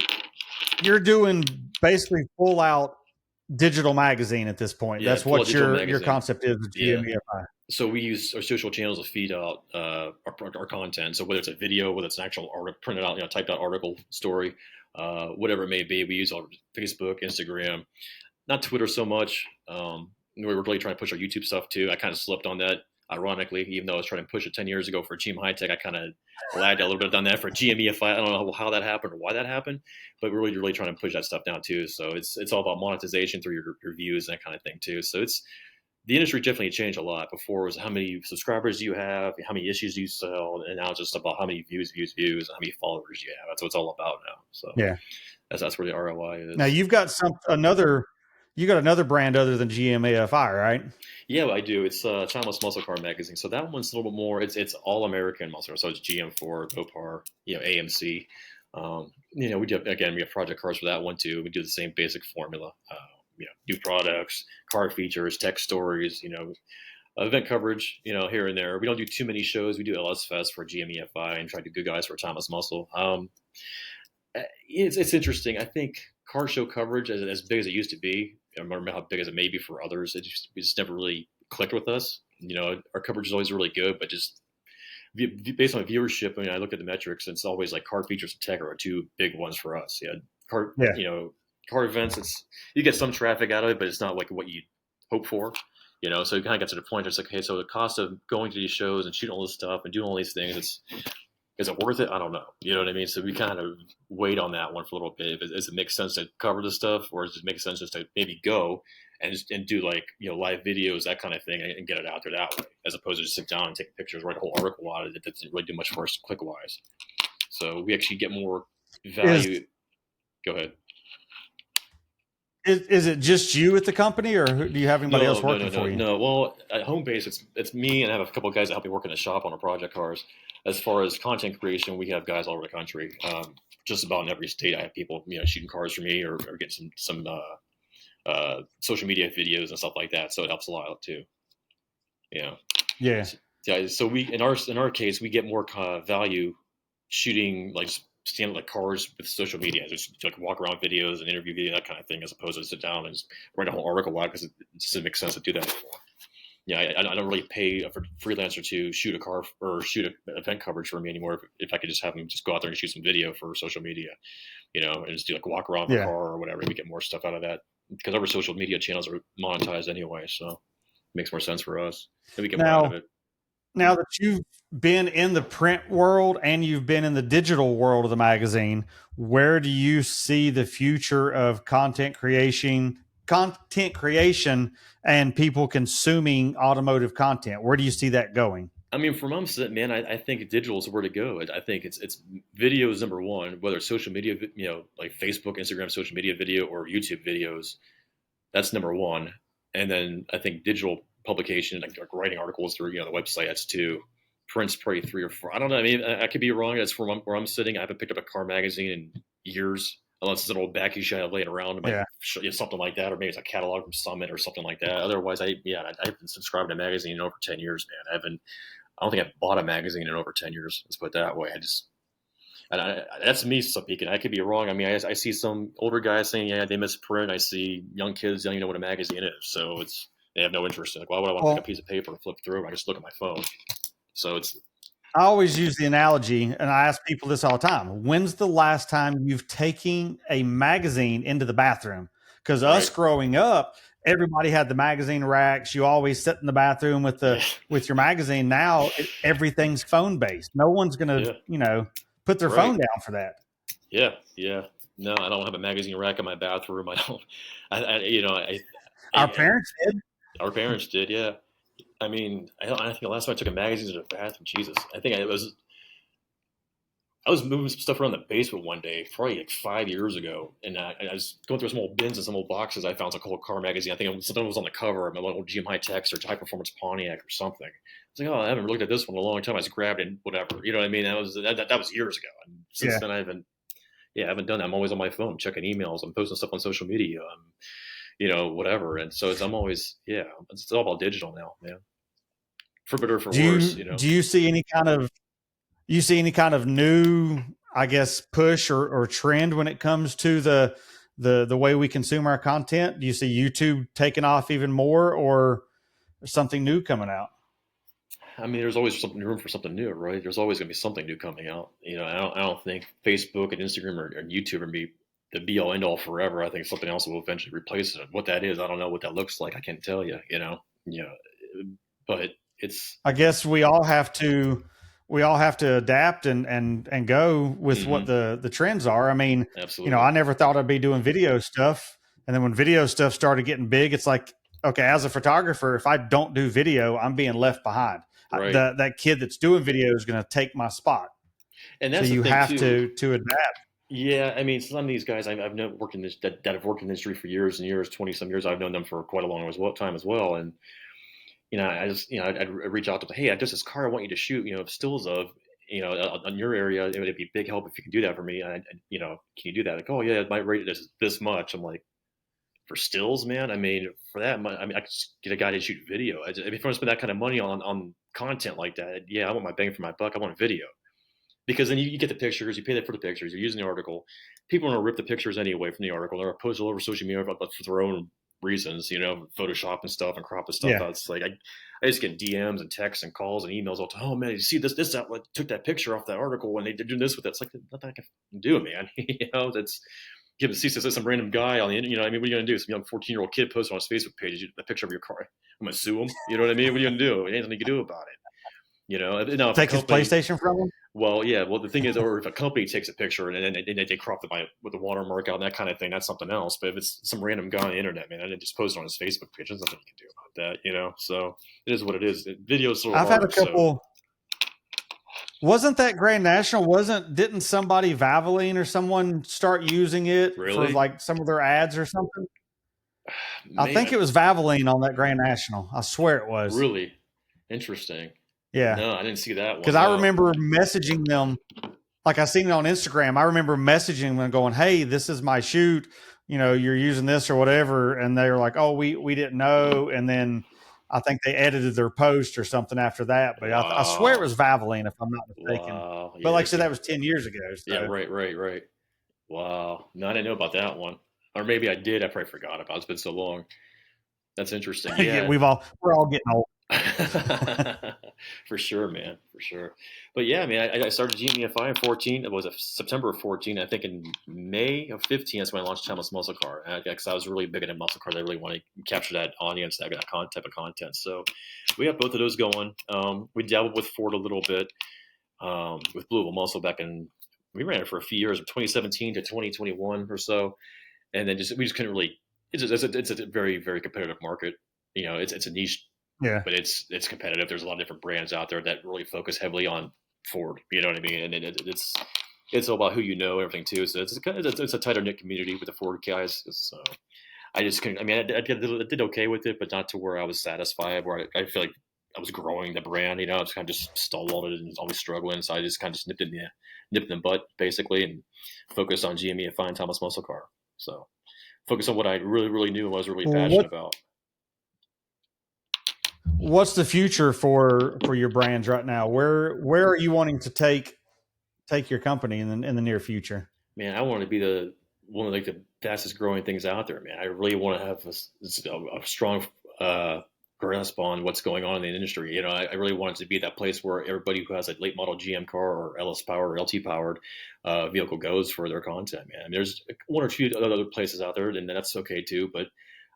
you're doing basically full out digital magazine at this point. Yeah, that's what your concept is with GMEFI. So we use our social channels to feed out our content. So whether it's a video, whether it's an actual article, printed out, typed out article, story, whatever it may be, we use our Facebook, Instagram, not Twitter so much. We were really trying to push our YouTube stuff too. I kind of slipped on that, ironically, even though I was trying to push it 10 years ago for GM High Tech. I kind of lagged a little bit on that for GMEFI. I don't know how that happened or why that happened, but we're really trying to push that stuff down too. So it's all about monetization through your views and that kind of thing too. So the industry definitely changed a lot. Before it was how many subscribers do you have, how many issues do you sell, and now it's just about how many views, and how many followers you have. That's what it's all about now. So yeah, that's where the ROI is. Now you've got another brand other than GMAFI, right? Yeah, I do. It's Timeless Muscle Car Magazine. So that one's a little bit more. It's all American muscle. So it's GM4, Mopar, AMC. We do, again, we have project cars for that one too. We do the same basic formula. New products, car features, tech stories. Event coverage. Here and there. We don't do too many shows. We do LS Fest for GMEFI and try to do Good Guys for Timeless Muscle. It's interesting. I think car show coverage, as big as it used to be, I remember how big as it may be for others, it just never really clicked with us. Our coverage is always really good, but just based on viewership, I look at the metrics, and it's always like car features and tech are 2 big ones for us. Car events, you get some traffic out of it, but it's not like what you hope for. So it kind of gets to the point. It's like, okay, so the cost of going to these shows and shooting all this stuff and doing all these things, Is it worth it? I don't know. You know what I mean? So we kind of wait on that one for a little bit. Does it make sense to cover this stuff, or does it make sense just to maybe go and do like live videos, that kind of thing, and get it out there that way, as opposed to just sit down and take pictures, write a whole article out of it that doesn't really do much for us click wise. So we actually get more Is value. Go ahead. is it just you at the company, or do you have anybody else working for you? No. Well, at home base, it's me, and I have a couple of guys that help me work in the shop on our project cars. As far as content creation, we have guys all over the country. Just about in every state, I have people shooting cars for me, or getting some social media videos and stuff like that. So it helps a lot too. Yeah. Yeah. Yeah. So we in our case, we get more value shooting like stand like cars with social media, just like walk around videos and interview video, that kind of thing, as opposed to sit down and just write a whole article out, because it doesn't make sense to do that anymore. Yeah, I don't really pay a freelancer to shoot a car or shoot an event coverage for me anymore. If I could just have them just go out there and shoot some video for social media, and just do like walk around the car or whatever, we get more stuff out of that, because our social media channels are monetized anyway, so it makes more sense for us, and we get more out of it. Now that you've been in the print world and you've been in the digital world of the magazine, where do you see the future of content creation and people consuming automotive content? Where do you see that going? I mean, from I'm sitting, man, I think digital is where to go. I think it's video is number one, whether it's social media, like Facebook, Instagram, social media video, or YouTube videos. That's number one. And then I think digital publication, like writing articles through, the website, that's two. Print's probably three or four. I don't know. I mean, I could be wrong. That's where I'm sitting. I haven't picked up a car magazine in years, unless it's an old back issue I have laying around, something like that, or maybe it's a catalog from Summit or something like that. Otherwise, I've been subscribed to a magazine in over 10 years, man. I don't think I've bought a magazine in over 10 years. Let's put it that way. That's me speaking. I could be wrong. I mean, I see some older guys saying, yeah, they miss print. I see young kids don't even know what a magazine is. So they have no interest in it. Why would I want to take a piece of paper and flip through it? I just look at my phone. So I always use the analogy, and I ask people this all the time. When's the last time you've taken a magazine into the bathroom? Because us growing up, everybody had the magazine racks. You always sit in the bathroom with your magazine. Now everything's phone based. No one's going to, put their phone down for that. Yeah. No, I don't have a magazine rack in my bathroom. I don't. Our parents did. Our parents did. Yeah. I mean, I think the last time I took a magazine to the bathroom, Jesus, I think I was moving some stuff around the basement one day, probably like 5 years ago, and I was going through some old bins and some old boxes. I found some cool car magazine. I think something was on the cover of my little GM High Tex or High Performance Pontiac or something. I was like, I haven't looked at this one in a long time. I just grabbed it and whatever. You know what I mean? That was years ago. And since then, I haven't done that. I'm always on my phone, checking emails. I'm posting stuff on social media. Whatever. And so I'm always, it's all about digital now, man. For better or for worse, Do you see any kind of new, I guess, push or trend when it comes to the way we consume our content? Do you see YouTube taking off even more, or something new coming out? I mean, there's always room for something new, right? There's always going to be something new coming out. I don't think Facebook and Instagram or YouTube are going to be the be all end all forever. I think something else will eventually replace it. What that is, I don't know what that looks like. I can't tell you, but I guess we all have to adapt and go with what the trends are. I mean, absolutely. I never thought I'd be doing video stuff. And then when video stuff started getting big, it's like, okay, as a photographer, if I don't do video, I'm being left behind. Right. That kid that's doing video is going to take my spot. And that's so you have to adapt. Yeah, I mean, some of these guys I've known worked in this that have worked in the industry for years and years, 20-some years. I've known them for quite a long time as well. And I just I'd reach out to them, hey, I just this car I want you to shoot, stills of, on your area. It would be a big help if you can do that for me. Can you do that? Like, oh yeah, my rate is this much. I'm like, for stills, man. I mean, for that, I could just get a guy to shoot video. If you want to spend that kind of money on content like that, I want my bang for my buck. I want video. Because then you get the pictures, you pay for the pictures, you're using the article. People want to rip the pictures anyway from the article. They're posted all over social media for their own reasons, Photoshop and stuff and crop the stuff out. It's like I just get DMs and texts and calls and emails all the time. Oh man, you see this outlet took that picture off that article and they did this with it. It's like nothing I can do, man. That's see some random guy on the internet. What are you gonna do? Some young 14-year-old kid posted on his Facebook page a picture of your car. I'm gonna sue him. You know what I mean? What are you gonna do? Ain't nothing you can do about it. Now, if a Take his company, PlayStation from him? well, yeah, well, the thing is, or if a company takes a picture and then they crop it with the watermark out and that kind of thing, that's something else. But if it's some random guy on the internet, man, and then just post it on his Facebook page, there's nothing you can do about that. So it is what it is. Video's a little I've had a harder, so. couple. Wasn't that Grand National? Didn't somebody Valvoline or someone start using it for Really? like some of their ads or something? I think Man, it was Valvoline on that Grand National. I swear it was. really interesting. Yeah. No, I didn't see that Because one. I No. remember messaging them, like I seen it on Instagram. I remember messaging them going, "Hey, this is my shoot. You're using this or whatever." And they were like, "Oh, we didn't know." And then I think they edited their post or something after that. But I swear it Wow. was Valvoline, if I'm not mistaken. Wow. But Yeah, like I it's said, that was 10 years ago. yeah, So right. Wow. No, I didn't know about that one. Or maybe I did. I probably forgot about it. It's been so long. That's interesting. yeah, Yeah. we're all getting old. For sure, man. For sure. But yeah, I mean, I started GMEFI in 14. It was September of 14. I think in May of 15, that's when I launched Timeless Muscle Car. Because I was really big into muscle cars. I really want to capture that audience, that type of content. So we have both of those going. We dabbled with Ford a little bit, with Blue Muscle we ran it for a few years, from 2017 to 2021 or so. And then we just couldn't really, it's a very, very competitive market. It's a niche, Yeah. but it's competitive. There's a lot of different brands out there that really focus heavily on Ford. You know what I mean? And it's all about who you know, everything too. So it's a tighter knit community with the Ford guys. So I just couldn't. I mean, I did okay with it, but not to where I was satisfied. Where I feel like I was growing the brand. I was kind of just stalwart and always struggling. So I just kind of just nipped in the butt basically, and focused on GME and Fine Thomas Muscle Car. So focus on what I really, really knew and was really passionate about. What's the future for your brands right now? Where are you wanting to take your company in the near future? Man, I want to be one of the fastest growing things out there, man. I really want to have a strong grasp on what's going on in the industry. I really want it to be that place where everybody who has a late model GM car or LS powered or LT powered vehicle goes for their content, man. There's one or two other places out there, and that's okay too. But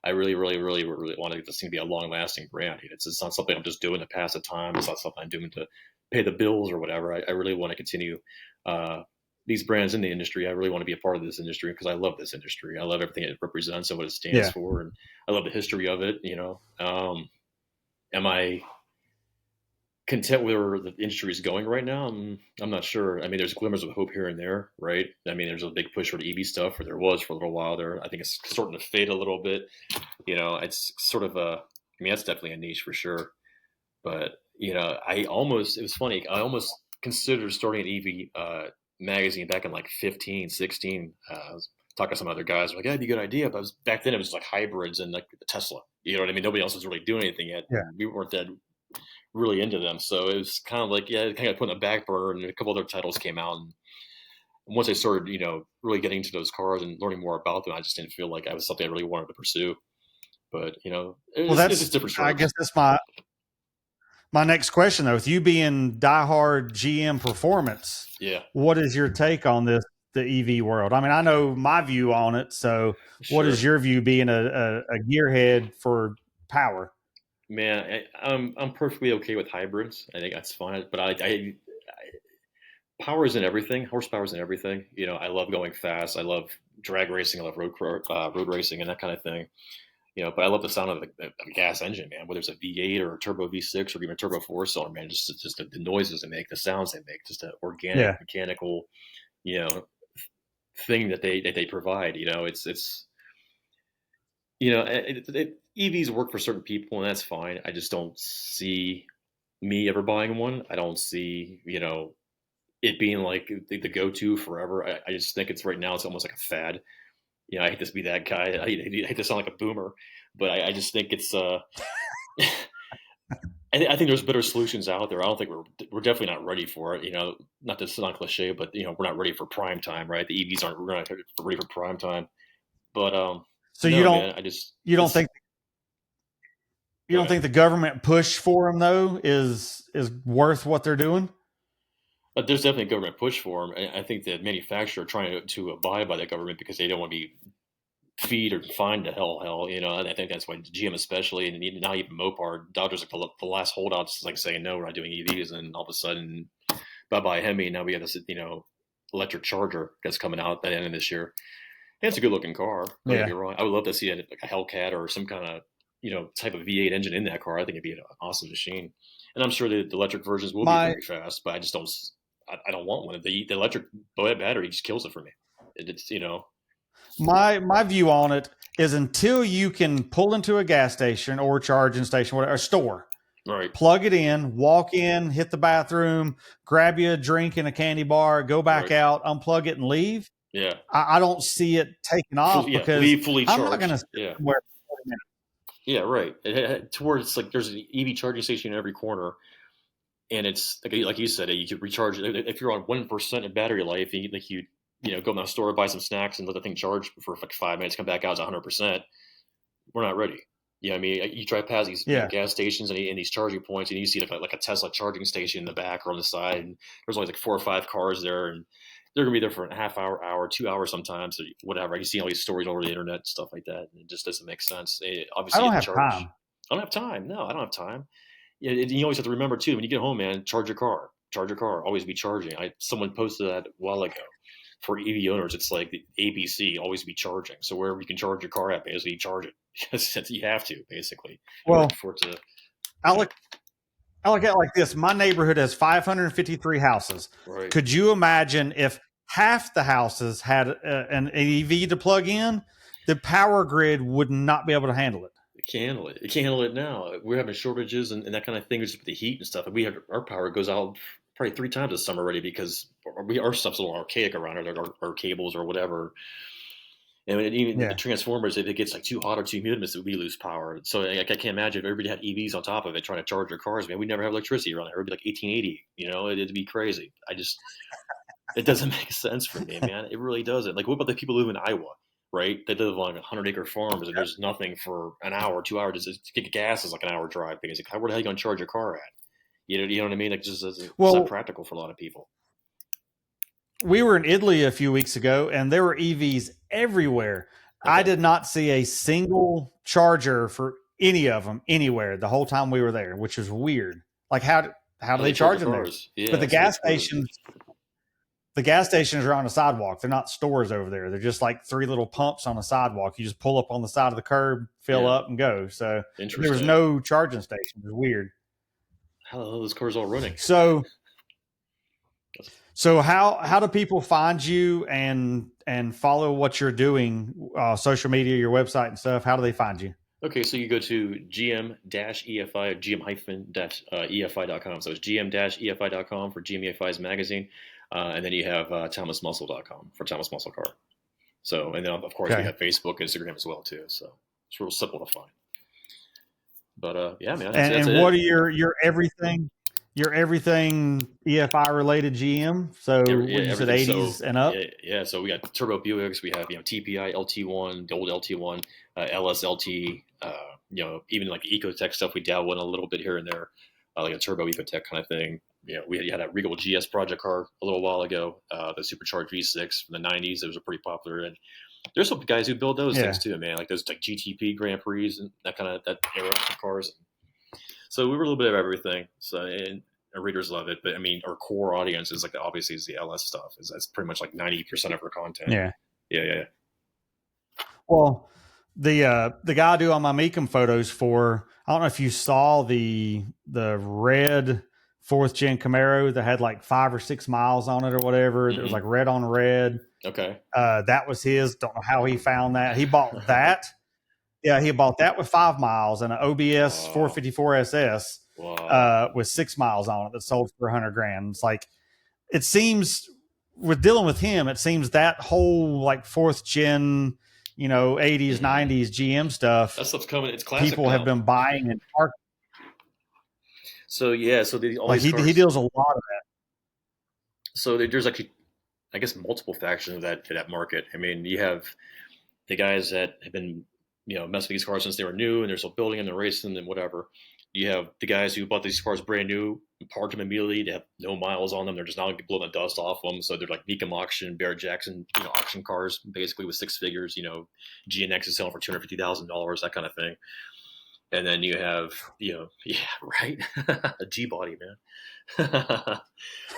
I really, really, really, really want this thing to be a long lasting brand. It's not something I'm just doing to pass the time. It's not something I'm doing to pay the bills or whatever. I really want to continue these brands in the industry. I really want to be a part of this industry because I love this industry. I love everything it represents and what it stands for, and I love the history of it. Am I content with where the industry is going right now? I'm not sure. I mean, there's glimmers of hope here and there, right? I mean, there's a big push for the EV stuff, or there was for a little while there. I think it's starting to fade a little bit. It's sort of that's definitely a niche for sure. But it was funny. I almost considered starting an EV magazine back in like 15, 16. I was talking to some other guys, like, that'd be a good idea. But back then it was like hybrids and like the Tesla. You know what I mean? Nobody else was really doing anything yet. Yeah. We weren't that really into them. So it was kind of like, yeah, kind of put in the back burner, and a couple other titles came out. And once I started, really getting into those cars and learning more about them, I just didn't feel like I was something I really wanted to pursue. But, it's just different strokes. I guess that's my next question though. With you being diehard GM performance, yeah, what is your take on the EV world? I mean, I know my view on it. So what is your view being a gearhead for power? Man, I'm perfectly okay with hybrids. I think that's fine. But I power isn't everything. Horsepower isn't everything. I love going fast. I love drag racing. I love road racing and that kind of thing. But I love the sound of the gas engine, man. Whether it's a V8 or a turbo V6 or even a turbo 4-cylinder, man. Just the noises they make, the sounds they make, just an organic mechanical, thing that they provide. EVs work for certain people, and that's fine. I just don't see me ever buying one. I don't see it being like the go-to forever. I just think it's right now. It's almost like a fad. I hate to be that guy. I hate to sound like a boomer, but I just think it's. I think there's better solutions out there. I don't think we're definitely not ready for it. Not to sound cliche, but we're not ready for prime time, right? The EVs aren't ready for prime time. But so no, you don't. Man, you don't think. You don't think the government push for them though is worth what they're doing? But there's definitely a government push for them. I think the manufacturer are trying to abide by the government because they don't want to be feed or find the hell. And I think that's why GM especially, and now even Mopar, Dodgers are the last holdouts, like saying no, we're not doing EVs, and all of a sudden, bye Hemi. Now we have this electric Charger that's coming out at the end of this year. And it's a good looking car. Don't get me wrong. I would love to see like a Hellcat or some kind of type of V8 engine in that car. I think it'd be an awesome machine. And I'm sure the electric versions will be very fast, but I just don't. I don't want one. The electric battery just kills it for me. It's My view on it is until you can pull into a gas station or a charging station, whatever, a store, right, plug it in, walk in, hit the bathroom, grab you a drink and a candy bar, go back out, unplug it, and leave. Yeah, I don't see it taking off because leave fully charged. I'm not going to sit somewhere for 40 minutes. Yeah, right. Towards like there's an EV charging station in every corner, and it's like you said, you could recharge if you're on 1% of battery life. You go in the store, buy some snacks, and let the thing charge for like 5 minutes, come back out, it's 100%. We're not ready. You know what I mean? You drive past these gas stations and these charging points, and you see like a Tesla charging station in the back or on the side, and there's only like 4 or 5 cars there, and they're gonna be there for a half hour, 2 hours sometimes, or whatever. You see all these stories over the internet and stuff like that, and it just doesn't make sense. Obviously, I don't have time. I don't have time. No, I don't have time. Yeah, you always have to remember too when you get home, man. Charge your car. Charge your car. Always be charging. Someone posted that a while ago. For EV owners, it's like the ABC, always be charging. So wherever you can charge your car at, basically you charge it. Because you have to, basically. Well, I look at it like this. My neighborhood has 553 houses. Right. Could you imagine if half the houses had an EV to plug in? The power grid would not be able to handle it. It can't handle it. It can't handle it now. We're having shortages and that kind of thing, just with the heat and stuff. And our power goes out probably 3 times this summer already because our stuff's a little archaic around it, like our cables or whatever. And even the transformers, if it gets like too hot or too humid, we lose power. So I can't imagine if everybody had EVs on top of it trying to charge their cars. Man, we'd never have electricity around there. It would be like 1880. It'd be crazy. It doesn't make sense for me, man. It really doesn't. Like, what about the people who live in Iowa, right? They live on 100-acre farms and there's nothing for an hour, 2 hours. To get gas is like an hour drive. Basically, where the hell are you going to charge your car at? You know what I mean? Like, it's not practical for a lot of people. We were in Italy a few weeks ago, and there were EVs everywhere. Okay. I did not see a single charger for any of them anywhere the whole time we were there, which was weird. Like, how do they charge them there? Yeah, but the gas stations are on a sidewalk. They're not stores over there. They're just like 3 little pumps on a sidewalk. You just pull up on the side of the curb, fill up, and go. So there was no charging station. It was weird. How the hell are those cars all running? So how do people find you and follow what you're doing, social media, your website and stuff? How do they find you? Okay, so you go to gm-efi, gm-efi.com. So it's gm-efi.com for GM EFI's magazine. And then you have thomasmuscle.com for Thomas Muscle Car. So, and then of course we have Facebook, Instagram as well too. So it's real simple to find. But yeah, man. And what are your everything? Your everything EFI related GM. So you said 80s and up. Yeah. So we got turbo Buicks. We have TPI LT1, the old LT1, LSLT. Even like the Ecotech stuff. We dabble in a little bit here and there, like a turbo Ecotech kind of thing. We had a Regal GS project car a little while ago, the supercharged V6 from the 90s. It was pretty popular, and there's some guys who build those things too, man. Like those like GTP Grand Prix and that era of cars. So we were a little bit of everything. So and our readers love it, but I mean, our core audience is like obviously is the LS stuff. That's pretty much like 90% of our content. Yeah. Well, the guy I do all my Mecum photos for, I don't know if you saw the red 4th gen Camaro that had like 5 or 6 miles on it or whatever. It was like red on red. Okay. That was his. Don't know how he found that. He bought that. Yeah, he bought that with 5 miles and an OBS 454 SS with 6 miles on it that sold for $100,000. It's like, it seems with dealing with him, it seems that whole like 4th gen, 80s, 90s GM stuff. That stuff's coming. It's classic. People have been buying and parking. So yeah, he deals a lot of that. So there's actually, I guess, multiple factions of that market. I mean, you have the guys that have been messing with these cars since they were new, and they're still building them, they're racing them, whatever. You have the guys who bought these cars brand new, parked them immediately. They have no miles on them. They're just not going to be blowing the dust off them. So they're like Beacom auction, Barrett Jackson, auction cars, basically with six figures. GNX is selling for $250,000, that kind of thing. And then you have, yeah, right, a G body, man.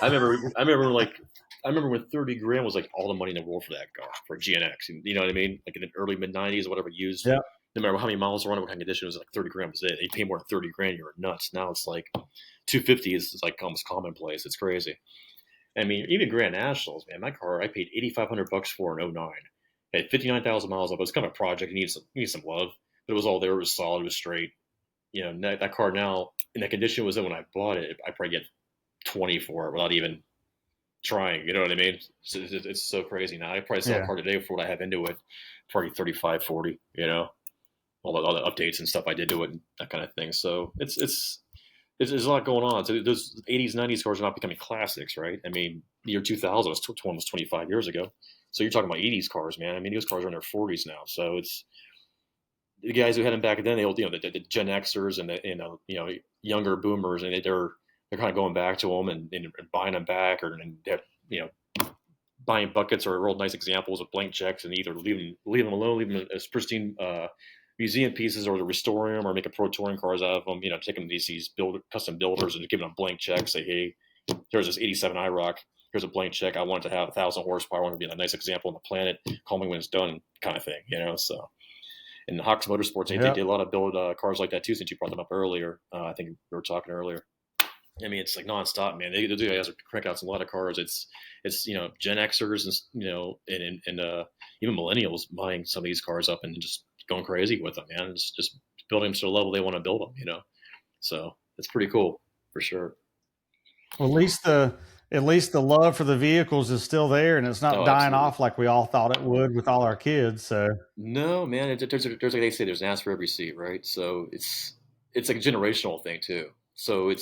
I remember when 30 grand was like all the money in the world for that car, for GNX. You know what I mean? Like in the early mid 90s or whatever, used. Yeah. No matter how many miles were on it, what kind of condition, it was like 30 grand was it. You pay more than 30 grand, you're nuts. Now it's like 250 is like almost commonplace. It's crazy. I mean, even Grand Nationals, man. My car, I paid $8,500 for in 09. It had 59,000 miles on it. It was kind of a project. It needed some love, but it was all there. It was solid. It was straight. That car now in that condition was in when I bought it. I probably get 20 for it without even trying. You know what I mean? It's so crazy now. I probably sell a car today for what I have into it, probably 35, 40. All the updates and stuff I did to it and that kind of thing. So there's a lot going on. So those 80s, 90s cars are not becoming classics, right? I mean, the year 2000 was almost 25 years ago. So you're talking about 80s cars, man. I mean, those cars are in their 40s now. So it's the guys who had them back then. The Gen Xers and the younger boomers, and they're kind of going back to them and buying them back, and they're buying buckets are real nice examples of blank checks, and either leave them alone, leave them as pristine museum pieces, or to restore them or make a pro touring cars out of them. Take them to these custom builders and give them a blank check. Say, hey, there's this 87 IROC. Here's a blank check. I want it to have 1,000 horsepower. I want it to be a nice example on the planet. Call me when it's done, kind of thing. So, and Hawks Motorsports, they did a lot of build cars like that too. Since you brought them up earlier, I think we were talking earlier. I mean, it's like nonstop, man. The guys are cranking out a lot of cars. It's Gen Xers and even millennials buying some of these cars up and just going crazy with them, man. It's just building them to the level they want to build them, So it's pretty cool for sure. Well, at least the love for the vehicles is still there, and it's not dying off like we all thought it would with all our kids. So no, man. There's like they say, there's an ass for every seat, right? So it's like a generational thing too. So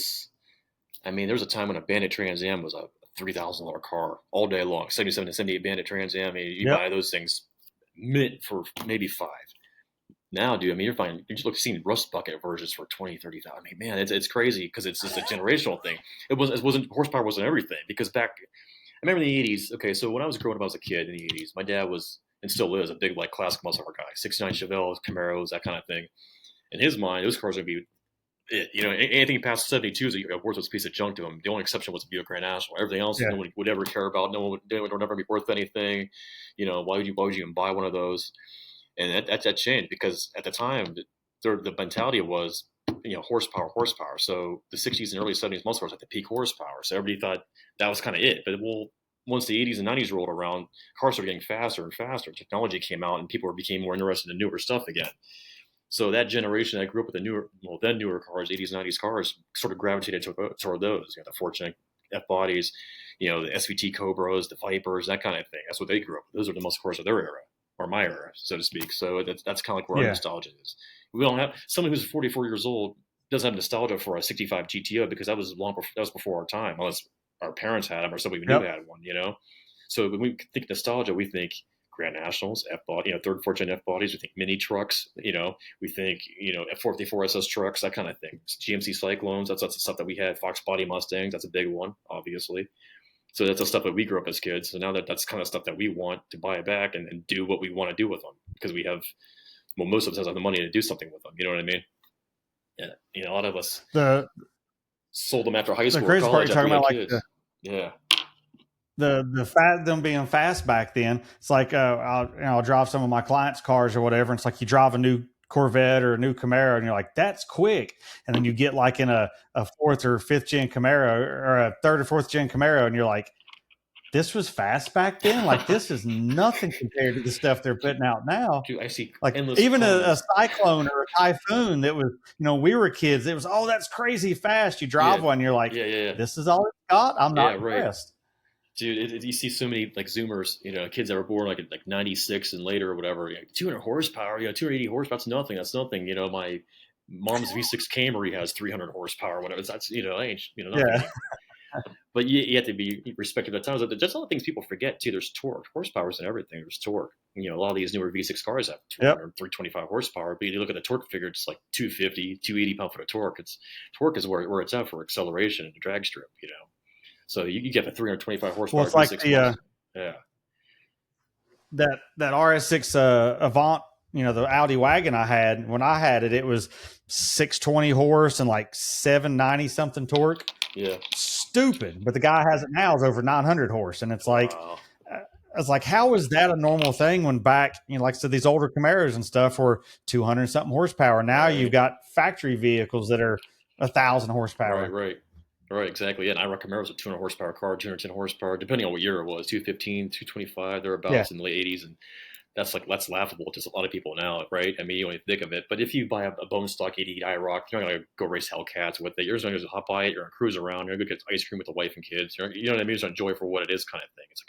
I mean, there was a time when a Bandit Trans Am was a $3,000 car all day long. 77 to 78 Bandit Trans Am. I mean, you buy those things mint for maybe $5,000. Now, dude, I mean, you're just seeing rust bucket versions for $20,000, $30,000. I mean, man, it's crazy because it's just a generational thing. Horsepower wasn't everything, because I remember in the 80s. Okay, so when I was growing up, I was a kid in the 80s. My dad was, and still is, a big like classic muscle car guy, 69 Chevelles, Camaros, that kind of thing. In his mind, those cars would be it. Anything past 72 is a worthless piece of junk to him. The only exception was the Buick Grand National. Everything else, no one would ever care about. No one would never be worth anything. Why would you even buy one of those? And that changed, because at the time, the mentality was, horsepower. So the 60s and early 70s muscle cars had the peak horsepower. So everybody thought that was kind of it. But once the 80s and 90s rolled around, cars started getting faster and faster. Technology came out, and people became more interested in newer stuff again. So that generation that grew up with the newer cars, 80s, 90s cars, sort of gravitated toward those. The Fortune F bodies, the SVT Cobras, the Vipers, that kind of thing. That's what they grew up with. Those are the muscle cars of their era, or my era, so to speak. So that's kind of like where our nostalgia is. We don't have someone who's 44 years old doesn't have nostalgia for a 65 GTO, because that was before our time, unless our parents had them or somebody we knew had one. So when we think nostalgia, we think Grand Nationals, F body, third Fortune F bodies. We think mini trucks. We think F454 SS trucks, that kind of thing. GMC Cyclones. That's the stuff that we had. Fox Body Mustangs. That's a big one, obviously. So that's the stuff that we grew up as kids. So now that's kind of stuff that we want to buy back and do what we want to do with them, because we have, most of us have the money to do something with them. You know what I mean? And a lot of us sold them after high school. The crazy part you're talking about, kids. them being fast back then. It's like I'll drive some of my clients' cars or whatever. And it's like you drive a new Corvette or a new Camaro, and you're like, that's quick. And then you get like in a fourth or fifth gen Camaro, or a third or fourth gen Camaro, and you're like, this was fast back then. Like, this is nothing compared to the stuff they're putting out now. Dude, I see like even a Cyclone or a Typhoon that was, we were kids. It was, that's crazy fast. You drive one, you're like, this is all it's got. I'm not impressed. Right. Dude, you see so many like Zoomers, kids that were born like 96 and later or whatever. 200 horsepower, 280 horsepower. That's nothing. My mom's V6 Camry has 300 horsepower. Whatever. That's nothing. But you have to be respectful at times. That's all the things people forget too. There's torque. Horsepower is in everything. There's torque. A lot of these newer V6 cars have Yep. 200, 325 horsepower, but you look at the torque figure, it's like 250, 280 pound-foot of torque. Torque is where it's at for acceleration and the drag strip. So you get the 325 Well, horsepower it's like V6 the muscle. Yeah. that RS6 Avant, the Audi wagon I had. When I had it, it was 620 horse and like 790 something torque. Yeah. Stupid. But the guy has it now is over 900 horse, and it's like, Wow. I was like, how is that a normal thing when back, like I said, these older Camaros and stuff were 200 something horsepower. Now Right. you've got factory vehicles that are 1,000 horsepower. Right, exactly. Yeah, and I reckon Camaro was a 200 horsepower car, 210 horsepower, depending on what year it was, 215, 225, thereabouts in the late 80s. And that's laughable to a lot of people now, right? I mean, you only think of it. But if you buy a bone stock 88 IROC, you're not going to go race Hellcats with it. You're just going to hop by it, you're going to cruise around, you're going to get ice cream with the wife and kids. You know what I mean? It's enjoy for what it is kind of thing. It's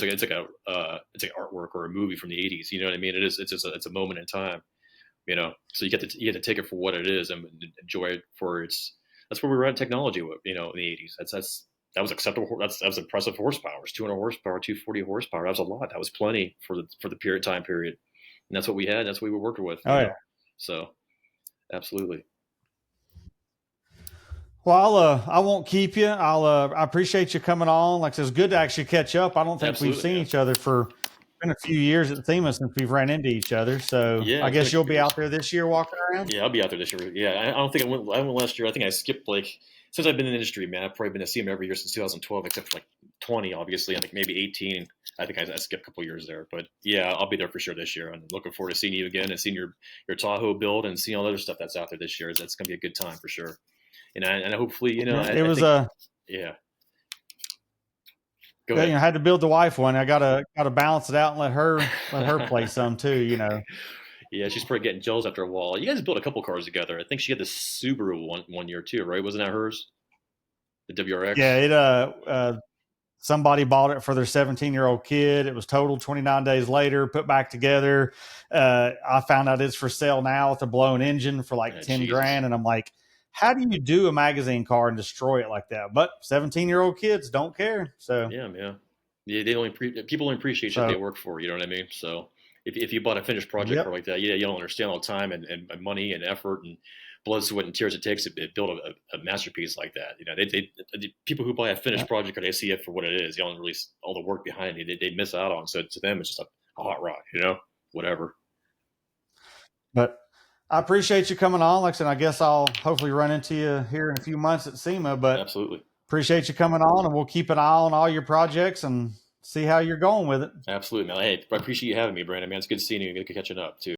like an artwork or a movie from the 80s. You know what I mean? It's a moment in time. So you get to take it for what it is and enjoy it for its. That's where we were at technology. In the 80s. That was acceptable. That was impressive horsepower. It's 200 horsepower, 240 horsepower. That was a lot. That was plenty for the time period. And that's what we had. That's what we were working with. Oh, yeah. So, absolutely. Well, I won't keep you. I appreciate you coming on. Like I said, it's good to actually catch up. I don't think we've seen each other for been a few years at SEMA since we've ran into each other. So I guess you'll be out there this year walking around. Yeah, I'll be out there this year. Yeah, I don't think I went last year. I think I skipped since I've been in the industry, man. I've probably been to SEMA every year since 2012, except for 20, obviously. I think maybe 18. I think I skipped a couple years there. But yeah, I'll be there for sure this year. I'm looking forward to seeing you again and seeing your Tahoe build and seeing all the other stuff that's out there this year. That's going to be a good time for sure. And hopefully, yeah. Go ahead. I had to build the wife one. I gotta balance it out and let her play some too. Yeah, she's probably getting jealous after a while. You guys built a couple cars together. I think she had the Subaru one year too, right? Wasn't that hers? The WRX. Yeah, somebody bought it for their 17-year-old kid. It was totaled 29 days later, put back together. I found out it's for sale now with a blown engine for like 10 grand, and I'm like, how do you do a magazine car and destroy it like that? But 17-year-old kids don't care. So yeah, people don't appreciate what they work for. You know what I mean? So if you bought a finished project car like that, you don't understand all the time and money and effort and blood, sweat, and tears it takes to build a masterpiece like that. They people who buy a finished project car, they see it for what it is. They don't really all the work behind it. They miss out on. So to them, it's just a hot rod. Whatever. But I appreciate you coming on. Like I said, I guess I'll hopefully run into you here in a few months at SEMA, but absolutely appreciate you coming on, and we'll keep an eye on all your projects and see how you're going with it. Absolutely, man. Hey, I appreciate you having me, Brandon, man. It's good seeing you. Good catching up too.